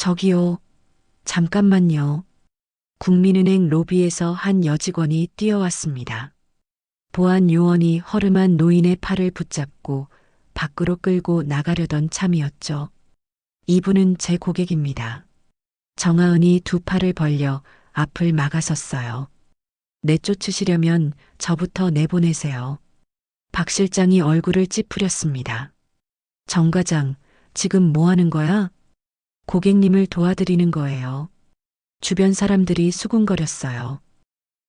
저기요, 잠깐만요. 국민은행 로비에서 한 여직원이 뛰어왔습니다. 보안 요원이 허름한 노인의 팔을 붙잡고 밖으로 끌고 나가려던 참이었죠. 이분은 제 고객입니다. 정하은이 두 팔을 벌려 앞을 막아섰어요. 내쫓으시려면 저부터 내보내세요. 박 실장이 얼굴을 찌푸렸습니다. 정 과장, 지금 뭐 하는 거야? 고객님을 도와드리는 거예요. 주변 사람들이 수군거렸어요.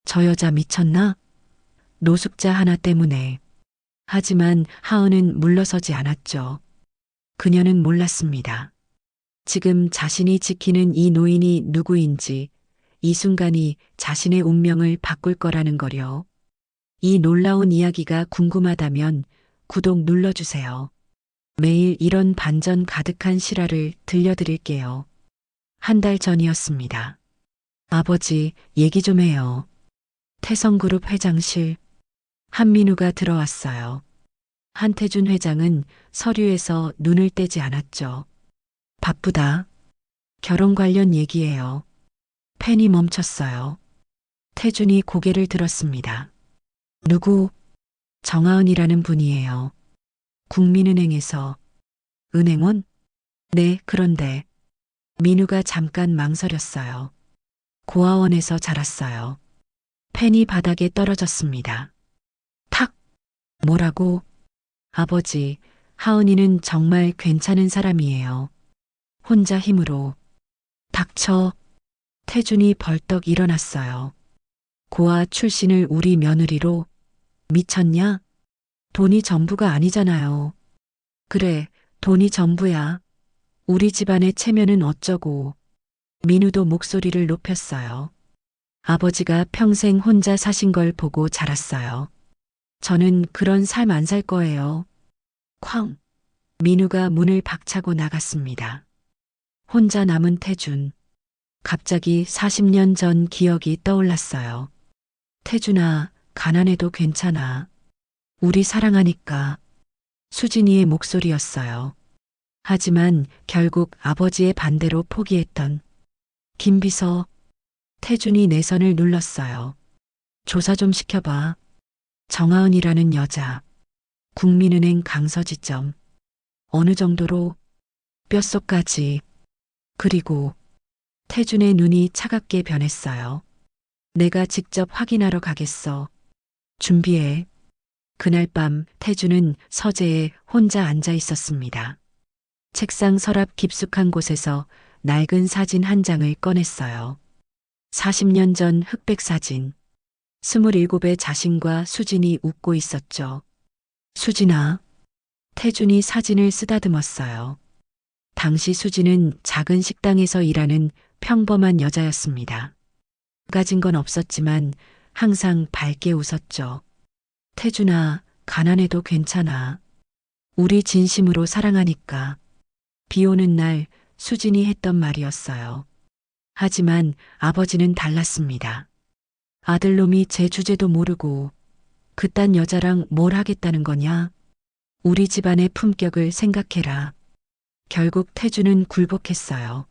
저 여자 미쳤나? 노숙자 하나 때문에. 하지만 하은은 물러서지 않았죠. 그녀는 몰랐습니다. 지금 자신이 지키는 이 노인이 누구인지, 이 순간이 자신의 운명을 바꿀 거라는 거려. 이 놀라운 이야기가 궁금하다면 구독 눌러주세요. 매일 이런 반전 가득한 실화를 들려드릴게요. 한 달 전이었습니다. 아버지, 얘기 좀 해요. 태성그룹 회장실. 한민우가 들어왔어요. 한태준 회장은 서류에서 눈을 떼지 않았죠. 바쁘다. 결혼 관련 얘기예요. 펜이 멈췄어요. 태준이 고개를 들었습니다. 누구? 정하은이라는 분이에요. 국민은행에서. 은행원? 네, 그런데. 민우가 잠깐 망설였어요. 고아원에서 자랐어요. 펜이 바닥에 떨어졌습니다. 탁! 뭐라고? 아버지, 하은이는 정말 괜찮은 사람이에요. 혼자 힘으로. 닥쳐. 태준이 벌떡 일어났어요. 고아 출신을 우리 며느리로. 미쳤냐? 돈이 전부가 아니잖아요. 그래, 돈이 전부야. 우리 집안의 체면은 어쩌고. 민우도 목소리를 높였어요. 아버지가 평생 혼자 사신 걸 보고 자랐어요. 저는 그런 삶 안 살 거예요. 쾅! 민우가 문을 박차고 나갔습니다. 혼자 남은 태준. 갑자기 40년 전 기억이 떠올랐어요. 태준아, 가난해도 괜찮아. 우리 사랑하니까. 수진이의 목소리였어요. 하지만 결국 아버지의 반대로 포기했던 김비서. 태준이 내 손을 눌렀어요. 조사 좀 시켜봐. 정하은이라는 여자. 국민은행 강서지점. 어느 정도로? 뼛속까지. 그리고 태준의 눈이 차갑게 변했어요. 내가 직접 확인하러 가겠어. 준비해. 그날 밤 태준은 서재에 혼자 앉아 있었습니다. 책상 서랍 깊숙한 곳에서 낡은 사진 한 장을 꺼냈어요. 40년 전 흑백 사진. 27의 자신과 수진이 웃고 있었죠. 수진아. 태준이 사진을 쓰다듬었어요. 당시 수진은 작은 식당에서 일하는 평범한 여자였습니다. 가진 건 없었지만 항상 밝게 웃었죠. 태준아, 가난해도 괜찮아. 우리 진심으로 사랑하니까. 비 오는 날 수진이 했던 말이었어요. 하지만 아버지는 달랐습니다. 아들놈이 제 주제도 모르고 그딴 여자랑 뭘 하겠다는 거냐? 우리 집안의 품격을 생각해라. 결국 태준은 굴복했어요.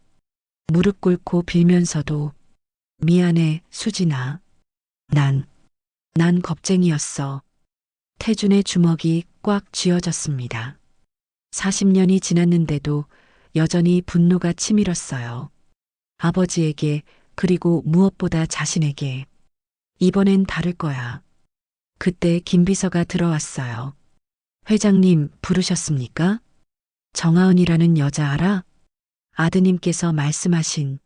무릎 꿇고 빌면서도 미안해, 수진아. 난 겁쟁이였어. 태준의 주먹이 꽉 쥐어졌습니다. 40년이 지났는데도 여전히 분노가 치밀었어요. 아버지에게, 그리고 무엇보다 자신에게. 이번엔 다를 거야. 그때 김비서가 들어왔어요. 회장님 부르셨습니까? 정하은이라는 여자 알아? 아드님께서 말씀하신.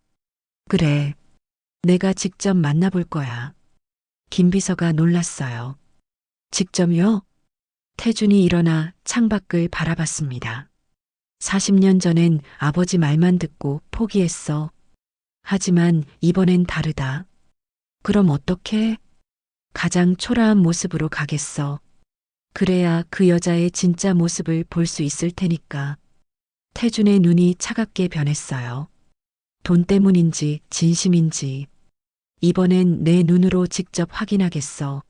그래. 내가 직접 만나볼 거야. 김비서가 놀랐어요. 직접요? 태준이 일어나 창밖을 바라봤습니다. 40년 전엔 아버지 말만 듣고 포기했어. 하지만 이번엔 다르다. 그럼 어떻게? 가장 초라한 모습으로 가겠어. 그래야 그 여자의 진짜 모습을 볼 수 있을 테니까. 태준의 눈이 차갑게 변했어요. 돈 때문인지 진심인지. 이번엔 내 눈으로 직접 확인하겠어.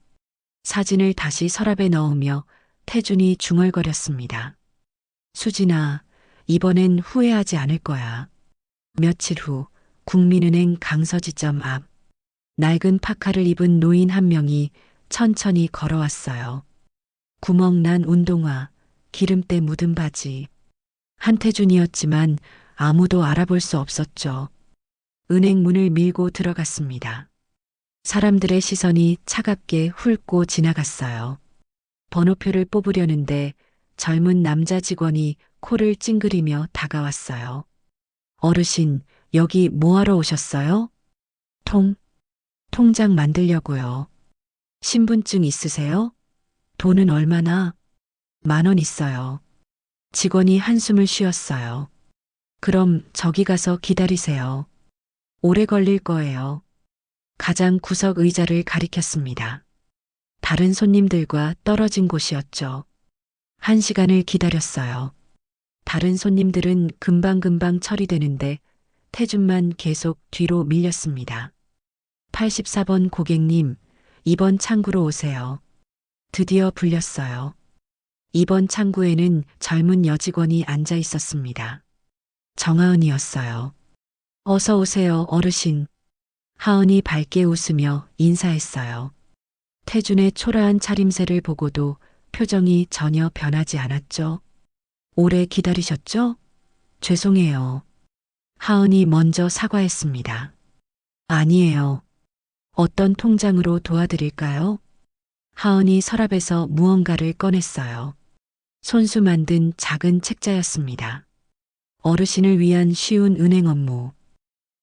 사진을 다시 서랍에 넣으며 태준이 중얼거렸습니다. 수진아, 이번엔 후회하지 않을 거야. 며칠 후 국민은행 강서지점 앞 낡은 파카를 입은 노인 한 명이 천천히 걸어왔어요. 구멍 난 운동화, 기름때 묻은 바지. 한태준이었지만 아무도 알아볼 수 없었죠. 은행 문을 밀고 들어갔습니다. 사람들의 시선이 차갑게 훑고 지나갔어요. 번호표를 뽑으려는데 젊은 남자 직원이 코를 찡그리며 다가왔어요. 어르신, 여기 뭐하러 오셨어요? 통장 만들려고요. 신분증 있으세요? 돈은 얼마나? 10,000원 있어요. 직원이 한숨을 쉬었어요. 그럼 저기 가서 기다리세요. 오래 걸릴 거예요. 가장 구석 의자를 가리켰습니다. 다른 손님들과 떨어진 곳이었죠. 1시간을 기다렸어요. 다른 손님들은 금방금방 처리되는데 태준만 계속 뒤로 밀렸습니다. 84번 고객님, 2번 창구로 오세요. 드디어 불렸어요. 2번 창구에는 젊은 여직원이 앉아 있었습니다. 정하은이었어요. 어서 오세요, 어르신. 하은이 밝게 웃으며 인사했어요. 태준의 초라한 차림새를 보고도 표정이 전혀 변하지 않았죠. 오래 기다리셨죠? 죄송해요. 하은이 먼저 사과했습니다. 아니에요. 어떤 통장으로 도와드릴까요? 하은이 서랍에서 무언가를 꺼냈어요. 손수 만든 작은 책자였습니다. 어르신을 위한 쉬운 은행 업무.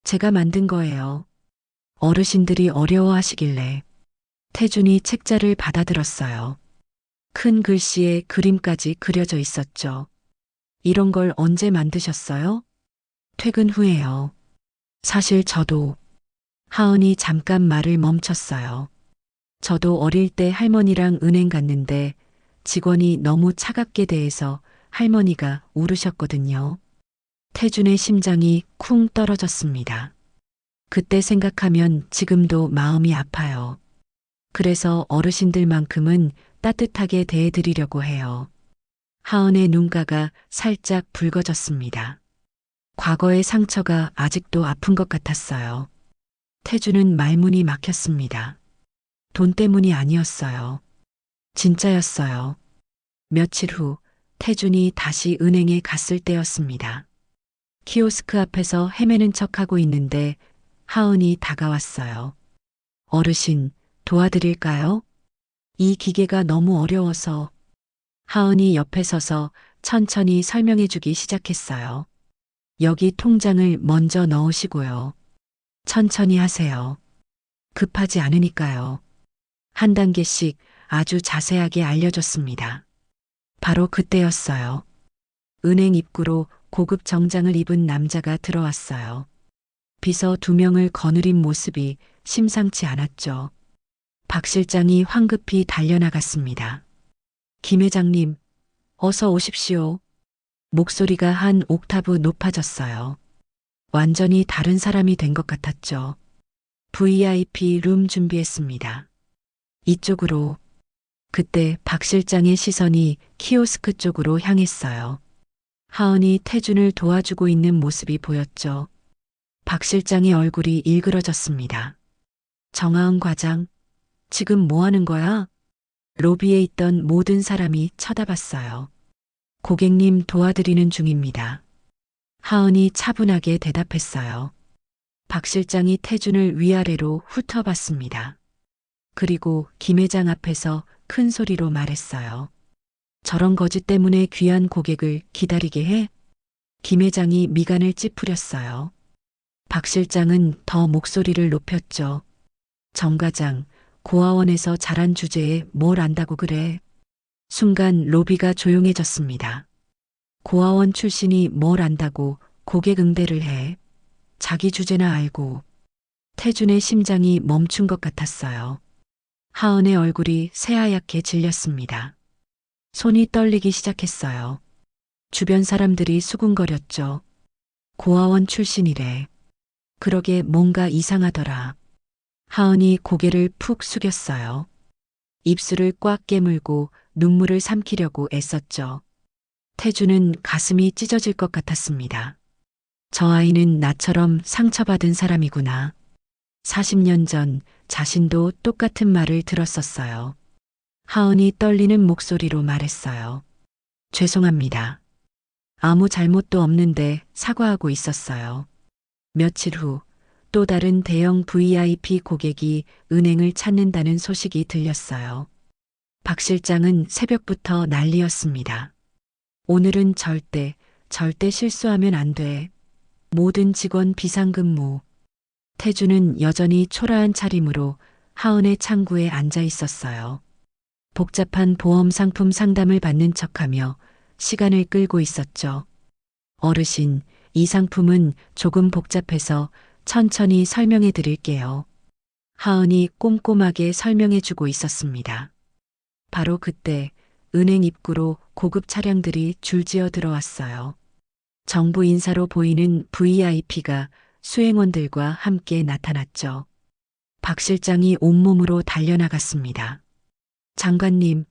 제가 만든 거예요. 어르신들이 어려워하시길래. 태준이 책자를 받아들었어요. 큰 글씨에 그림까지 그려져 있었죠. 이런 걸 언제 만드셨어요? 퇴근 후에요. 사실 저도. 하은이 잠깐 말을 멈췄어요. 저도 어릴 때 할머니랑 은행 갔는데 직원이 너무 차갑게 대해서 할머니가 울으셨거든요. 태준의 심장이 쿵 떨어졌습니다. 그때 생각하면 지금도 마음이 아파요. 그래서 어르신들만큼은 따뜻하게 대해드리려고 해요. 하은의 눈가가 살짝 붉어졌습니다. 과거의 상처가 아직도 아픈 것 같았어요. 태준은 말문이 막혔습니다. 돈 때문이 아니었어요. 진짜였어요. 며칠 후 태준이 다시 은행에 갔을 때였습니다. 키오스크 앞에서 헤매는 척하고 있는데 하은이 다가왔어요. 어르신, 도와드릴까요? 이 기계가 너무 어려워서. 하은이 옆에 서서 천천히 설명해 주기 시작했어요. 여기 통장을 먼저 넣으시고요. 천천히 하세요. 급하지 않으니까요. 한 단계씩 아주 자세하게 알려줬습니다. 바로 그때였어요. 은행 입구로 고급 정장을 입은 남자가 들어왔어요. 비서 2명을 거느린 모습이 심상치 않았죠. 박 실장이 황급히 달려나갔습니다. 김 회장님, 어서 오십시오. 목소리가 한 옥타브 높아졌어요. 완전히 다른 사람이 된 것 같았죠. VIP 룸 준비했습니다. 이쪽으로. 그때 박 실장의 시선이 키오스크 쪽으로 향했어요. 하은이 태준을 도와주고 있는 모습이 보였죠. 박 실장의 얼굴이 일그러졌습니다. 정하은 과장, 지금 뭐 하는 거야? 로비에 있던 모든 사람이 쳐다봤어요. 고객님 도와드리는 중입니다. 하은이 차분하게 대답했어요. 박 실장이 태준을 위아래로 훑어봤습니다. 그리고 김 회장 앞에서 큰 소리로 말했어요. 저런 거지 때문에 귀한 고객을 기다리게 해? 김 회장이 미간을 찌푸렸어요. 박 실장은 더 목소리를 높였죠. 정 과장, 고아원에서 자란 주제에 뭘 안다고 그래? 순간 로비가 조용해졌습니다. 고아원 출신이 뭘 안다고 고객 응대를 해. 자기 주제나 알고. 태준의 심장이 멈춘 것 같았어요. 하은의 얼굴이 새하얗게 질렸습니다. 손이 떨리기 시작했어요. 주변 사람들이 수군거렸죠. 고아원 출신이래. 그러게 뭔가 이상하더라. 하은이 고개를 푹 숙였어요. 입술을 꽉 깨물고 눈물을 삼키려고 애썼죠. 태준은 가슴이 찢어질 것 같았습니다. 저 아이는 나처럼 상처받은 사람이구나. 40년 전 자신도 똑같은 말을 들었었어요. 하은이 떨리는 목소리로 말했어요. 죄송합니다. 아무 잘못도 없는데 사과하고 있었어요. 며칠 후 또 다른 대형 VIP 고객이 은행을 찾는다는 소식이 들렸어요. 박 실장은 새벽부터 난리였습니다. 오늘은 절대 실수하면 안 돼. 모든 직원 비상근무. 태주는 여전히 초라한 차림으로 하은의 창구에 앉아 있었어요. 복잡한 보험 상품 상담을 받는 척하며 시간을 끌고 있었죠. 어르신, 이 상품은 조금 복잡해서 천천히 설명해 드릴게요. 하은이 꼼꼼하게 설명해 주고 있었습니다. 바로 그때 은행 입구로 고급 차량들이 줄지어 들어왔어요. 정부 인사로 보이는 VIP가 수행원들과 함께 나타났죠. 박 실장이 온몸으로 달려나갔습니다. 장관님,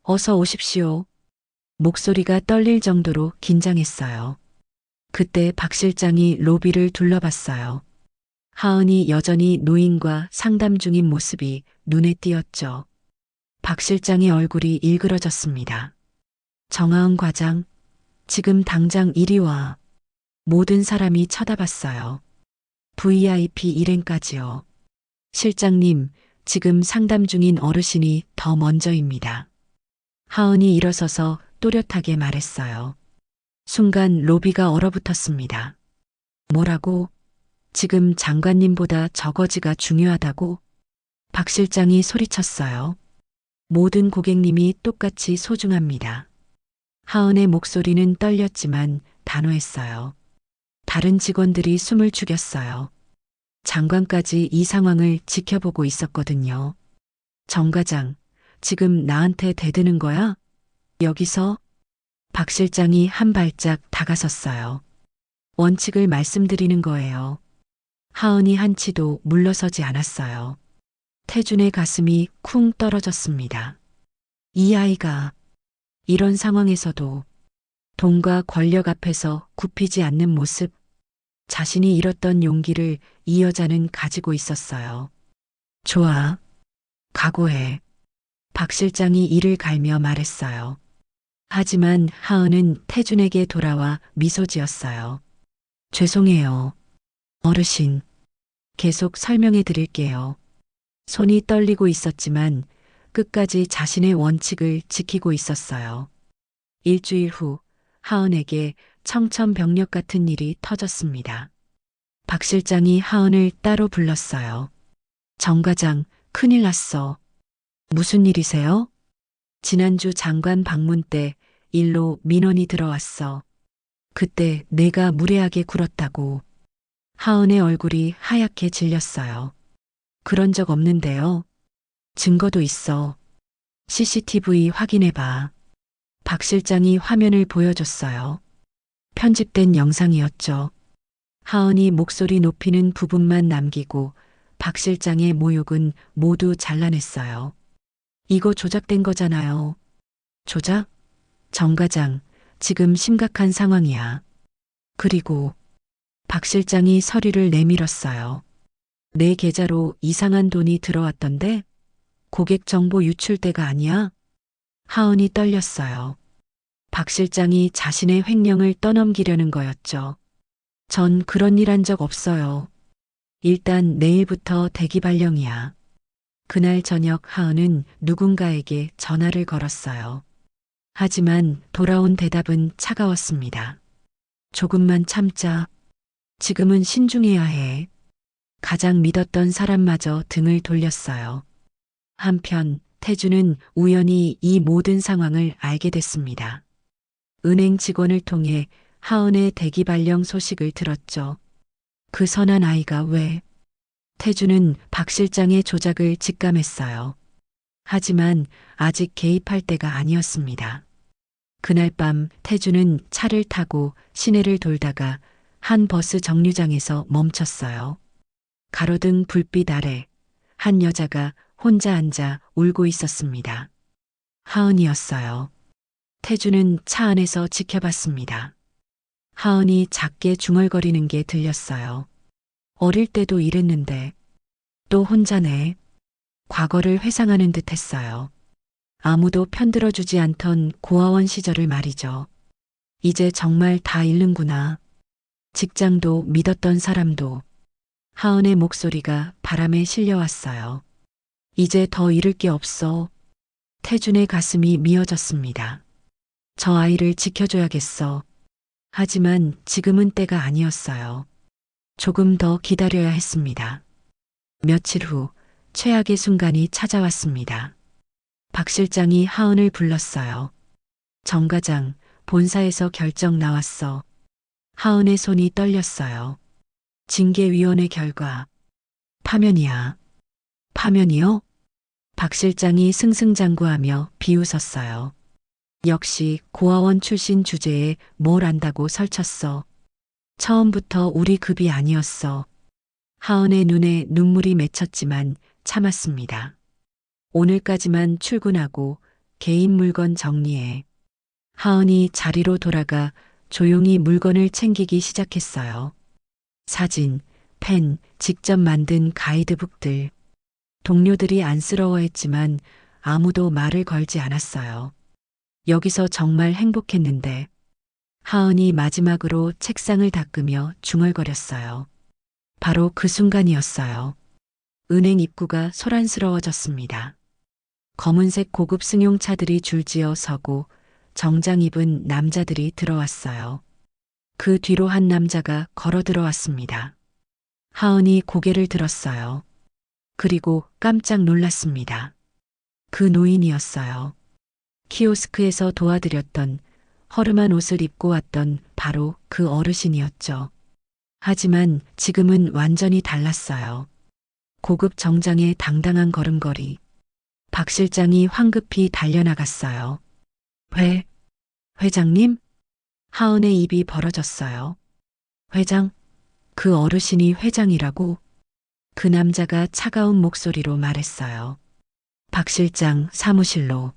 어서 오십시오. 목소리가 떨릴 정도로 긴장했어요. 그때 박 실장이 로비를 둘러봤어요. 하은이 여전히 노인과 상담 중인 모습이 눈에 띄었죠. 박 실장의 얼굴이 일그러졌습니다. 정하은 과장, 지금 당장 이리 와. 모든 사람이 쳐다봤어요. VIP 일행까지요. 실장님, 지금 상담 중인 어르신이 더 먼저입니다. 하은이 일어서서 또렷하게 말했어요. 순간 로비가 얼어붙었습니다. 뭐라고? 지금 장관님보다 저거지가 중요하다고? 박 실장이 소리쳤어요. 모든 고객님이 똑같이 소중합니다. 하은의 목소리는 떨렸지만 단호했어요. 다른 직원들이 숨을 죽였어요. 장관까지 이 상황을 지켜보고 있었거든요. 정 과장, 지금 나한테 대드는 거야? 여기서? 박 실장이 한 발짝 다가섰어요. 원칙을 말씀드리는 거예요. 하은이 한치도 물러서지 않았어요. 태준의 가슴이 쿵 떨어졌습니다. 이 아이가 이런 상황에서도 돈과 권력 앞에서 굽히지 않는 모습, 자신이 잃었던 용기를 이 여자는 가지고 있었어요. 좋아. 각오해. 박 실장이 이를 갈며 말했어요. 하지만 하은은 태준에게 돌아와 미소 지었어요. 죄송해요. 어르신. 계속 설명해 드릴게요. 손이 떨리고 있었지만 끝까지 자신의 원칙을 지키고 있었어요. 일주일 후 하은에게 청천벽력 같은 일이 터졌습니다. 박 실장이 하은을 따로 불렀어요. 정 과장, 큰일 났어. 무슨 일이세요? 지난주 장관 방문 때 일로 민원이 들어왔어. 그때 내가 무례하게 굴었다고. 하은의 얼굴이 하얗게 질렸어요. 그런 적 없는데요. 증거도 있어. CCTV 확인해봐. 박 실장이 화면을 보여줬어요. 편집된 영상이었죠. 하은이 목소리 높이는 부분만 남기고 박 실장의 모욕은 모두 잘라냈어요. 이거 조작된 거잖아요. 조작? 정 과장, 지금 심각한 상황이야. 그리고 박 실장이 서류를 내밀었어요. 내 계좌로 이상한 돈이 들어왔던데? 고객 정보 유출 때가 아니야? 하은이 떨렸어요. 박 실장이 자신의 횡령을 떠넘기려는 거였죠. 전 그런 일 한 적 없어요. 일단 내일부터 대기 발령이야. 그날 저녁 하은은 누군가에게 전화를 걸었어요. 하지만 돌아온 대답은 차가웠습니다. 조금만 참자. 지금은 신중해야 해. 가장 믿었던 사람마저 등을 돌렸어요. 한편 태주는 우연히 이 모든 상황을 알게 됐습니다. 은행 직원을 통해 하은의 대기 발령 소식을 들었죠. 그 선한 아이가 왜? 태주는 박 실장의 조작을 직감했어요. 하지만 아직 개입할 때가 아니었습니다. 그날 밤 태주는 차를 타고 시내를 돌다가 한 버스 정류장에서 멈췄어요. 가로등 불빛 아래 한 여자가 혼자 앉아 울고 있었습니다. 하은이었어요. 태주는 차 안에서 지켜봤습니다. 하은이 작게 중얼거리는 게 들렸어요. 어릴 때도 이랬는데 또 혼자네. 과거를 회상하는 듯 했어요. 아무도 편들어주지 않던 고아원 시절을 말이죠. 이제 정말 다 잃는구나. 직장도 믿었던 사람도. 하은의 목소리가 바람에 실려왔어요. 이제 더 잃을 게 없어. 태준의 가슴이 미어졌습니다. 저 아이를 지켜줘야겠어. 하지만 지금은 때가 아니었어요. 조금 더 기다려야 했습니다. 며칠 후 최악의 순간이 찾아왔습니다. 박 실장이 하은을 불렀어요. 정 과장, 본사에서 결정 나왔어. 하은의 손이 떨렸어요. 징계위원회 결과. 파면이야. 파면이요? 박 실장이 승승장구하며 비웃었어요. 역시 고아원 출신 주제에 뭘 안다고 설쳤어. 처음부터 우리 급이 아니었어. 하은의 눈에 눈물이 맺혔지만 참았습니다. 오늘까지만 출근하고 개인 물건 정리해. 하은이 자리로 돌아가 조용히 물건을 챙기기 시작했어요. 사진, 펜, 직접 만든 가이드북들. 동료들이 안쓰러워했지만 아무도 말을 걸지 않았어요. 여기서 정말 행복했는데. 하은이 마지막으로 책상을 닦으며 중얼거렸어요. 바로 그 순간이었어요. 은행 입구가 소란스러워졌습니다. 검은색 고급 승용차들이 줄지어 서고 정장 입은 남자들이 들어왔어요. 그 뒤로 한 남자가 걸어 들어왔습니다. 하은이 고개를 들었어요. 그리고 깜짝 놀랐습니다. 그 노인이었어요. 키오스크에서 도와드렸던 허름한 옷을 입고 왔던 바로 그 어르신이었죠. 하지만 지금은 완전히 달랐어요. 고급 정장의 당당한 걸음걸이. 박 실장이 황급히 달려나갔어요. 회장님? 하은의 입이 벌어졌어요. 회장? 그 어르신이 회장이라고? 그 남자가 차가운 목소리로 말했어요. 박 실장 사무실로.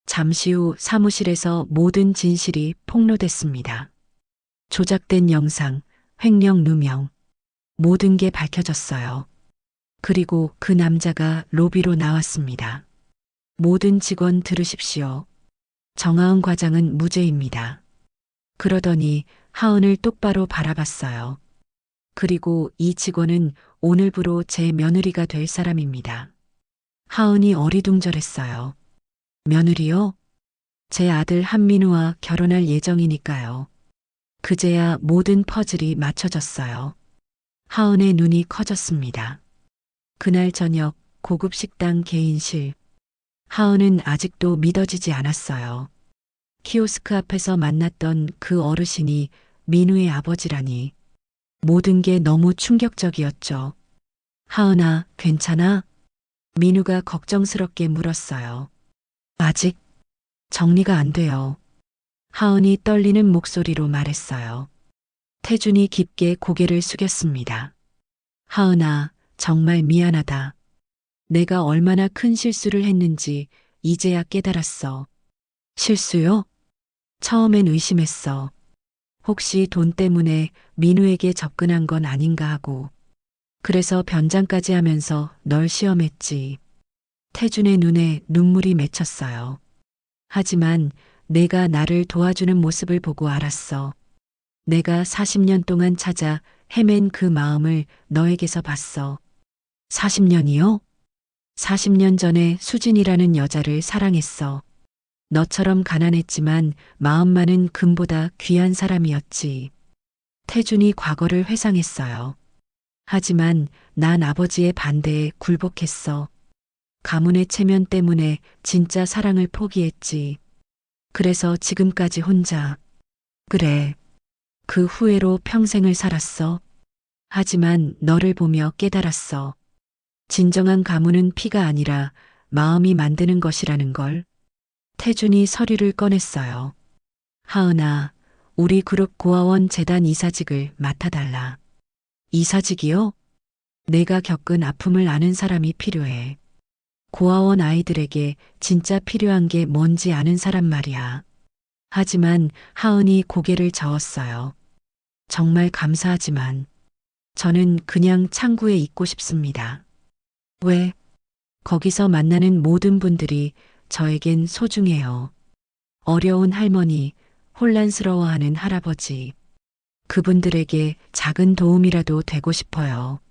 잠시 후 사무실에서 모든 진실이 폭로됐습니다. 조작된 영상, 횡령 누명. 모든 게 밝혀졌어요. 그리고 그 남자가 로비로 나왔습니다. 모든 직원 들으십시오. 정하은 과장은 무죄입니다. 그러더니 하은을 똑바로 바라봤어요. 그리고 이 직원은 오늘부로 제 며느리가 될 사람입니다. 하은이 어리둥절했어요. 며느리요? 제 아들 한민우와 결혼할 예정이니까요. 그제야 모든 퍼즐이 맞춰졌어요. 하은의 눈이 커졌습니다. 그날 저녁 고급 식당 개인실. 하은은 아직도 믿어지지 않았어요. 키오스크 앞에서 만났던 그 어르신이 민우의 아버지라니. 모든 게 너무 충격적이었죠. 하은아, 괜찮아? 민우가 걱정스럽게 물었어요. 아직 정리가 안 돼요. 하은이 떨리는 목소리로 말했어요. 태준이 깊게 고개를 숙였습니다. 하은아, 정말 미안하다. 내가 얼마나 큰 실수를 했는지 이제야 깨달았어. 실수요? 처음엔 의심했어. 혹시 돈 때문에 민우에게 접근한 건 아닌가 하고. 그래서 변장까지 하면서 널 시험했지. 태준의 눈에 눈물이 맺혔어요. 하지만 내가 나를 도와주는 모습을 보고 알았어. 내가 40년 동안 찾아 헤맨 그 마음을 너에게서 봤어. 40년이요? 40년 전에 수진이라는 여자를 사랑했어. 너처럼 가난했지만 마음만은 금보다 귀한 사람이었지. 태준이 과거를 회상했어요. 하지만 난 아버지의 반대에 굴복했어. 가문의 체면 때문에 진짜 사랑을 포기했지. 그래서 지금까지 혼자. 그래. 그 후회로 평생을 살았어. 하지만 너를 보며 깨달았어. 진정한 가문은 피가 아니라 마음이 만드는 것이라는 걸. 태준이 서류를 꺼냈어요. 하은아, 우리 그룹 고아원 재단 이사직을 맡아달라. 이사직이요? 내가 겪은 아픔을 아는 사람이 필요해. 고아원 아이들에게 진짜 필요한 게 뭔지 아는 사람 말이야. 하지만 하은이 고개를 저었어요. 정말 감사하지만 저는 그냥 창구에 있고 싶습니다. 왜? 거기서 만나는 모든 분들이 저에겐 소중해요. 어려운 할머니, 혼란스러워하는 할아버지. 그분들에게 작은 도움이라도 되고 싶어요.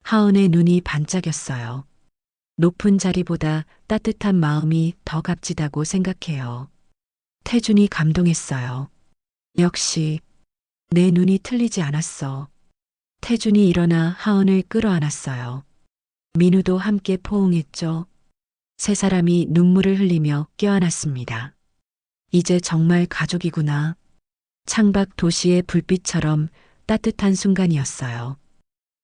하은의 눈이 반짝였어요. 높은 자리보다 따뜻한 마음이 더 값지다고 생각해요. 태준이 감동했어요. 역시 내 눈이 틀리지 않았어. 태준이 일어나 하은을 끌어안았어요. 민우도 함께 포옹했죠. 세 사람이 눈물을 흘리며 껴안았습니다. 이제 정말 가족이구나. 창밖 도시의 불빛처럼 따뜻한 순간이었어요.